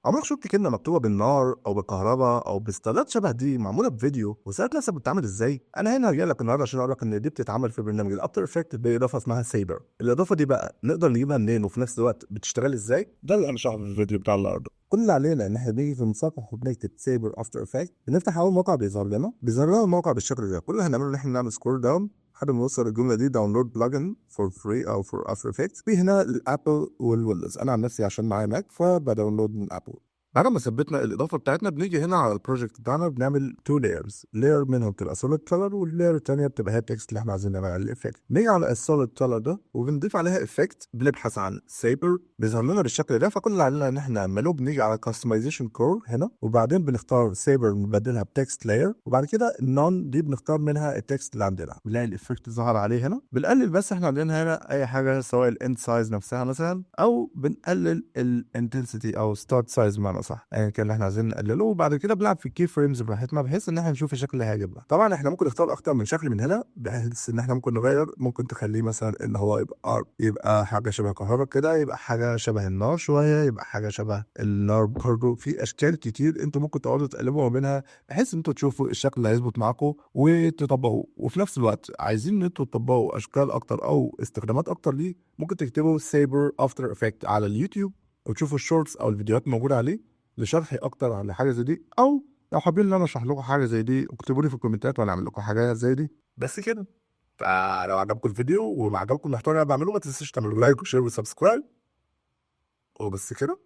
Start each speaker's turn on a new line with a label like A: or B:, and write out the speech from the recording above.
A: عمرك شفت كلمة مكتوبة بالنار أو بالكهرباء أو بستايلات شبه دي معمولة بفيديو وسألت نفسك بتتعمل إزاي؟ أنا هنا جاي لك النهاردة عشان أقول لك إن دي بتتعمل في برنامج الأفتر إفكت بإضافة اسمها سيبر. الإضافة دي بقى نقدر نجيبها منين وفي نفس الوقت بتشتغل إزاي؟ ده اللي هنشرحه في الفيديو بتاع النهاردة. كل اللي علينا إن إحنا بنيجي في المتصفح وبنكتب سيبر أفتر إفكت، بنفتح أول موقع بيظهر لنا الموقع بالشكل ده. كل اللي هنعمله إن إحنا نعمل سكرول داون لحد ما نوصل الجمله دي داونلود بلجن فور فري او فور افتر افكتس. في هنا الابل والويندوز، انا عن نفسي عشان معايا ماك فبداونلود من ابل. بعد ما ثبتنا الاضافه بتاعتنا بنيجي هنا على البروجكت بتاعنا بنعمل تو لايرز، لاير منهم بتبقى سوليد كلر واللاير الثانيه بتبقى هي التكست اللي احنا عايزين نعمل عليه الافكت. نيجي على السوليد كلر ده وبنضيف عليها افكت، بنبحث عن سيبر بيظهر لنا بالشكل ده. فكل اللي علينا ان احنا نعمله بنيجي على كاستمايزيشن كور هنا وبعدين بنختار سيبر نبدلها بتكست لاير، وبعد كده النون دي بنختار منها التكست اللي عندنا، بنلاقي الافكت ظهر عليه هنا. بنقلل بس احنا عندنا هنا اي حاجه سواء الاند سايز نفسها مثلا او بنقلل الانتنسيتي او ستارت سايز بمعنى صح، ايا كان اللي احنا عايزين نقلله. وبعد كده بنلعب في الكي فريمز براحتنا بحيث ان احنا نشوف الشكل اللي هيعجبنا. طبعا احنا ممكن نختار اكتر من شكل من هنا بحيث ان احنا ممكن نغير، ممكن تخليه مثلا ان هو يبقى ارب، يبقى حاجه شبه كهرباء كده، يبقى حاجه شبه النار شويه، يبقى حاجه شبه النار برضه. في اشكال كتير انتوا ممكن تقعدوا تقلبوا ما بينها بحيث ان انتوا تشوفوا الشكل اللي هيظبط معاكم وتطبقوه. وفي نفس الوقت عايزين ان انتوا تطبقوا اشكال اكتر او استخدامات اكتر ليه، ممكن تكتبوا سيبر افتر افكت على اليوتيوب وتشوفوا الشورتس او الفيديوهات الموجوده عليه لشرحي اكتر عن حاجه زي دي، او لو حابين ان انا اشرح لكم حاجه زي دي اكتبوا لي في الكومنتات وانا اعمل لكم حاجه زي دي. بس كده. فلو عجبكم الفيديو وعجبكم المحتوى اللي انا بعمله ما تنسوش تعملوا لايك وشير وسبسكرايب. وبس كده.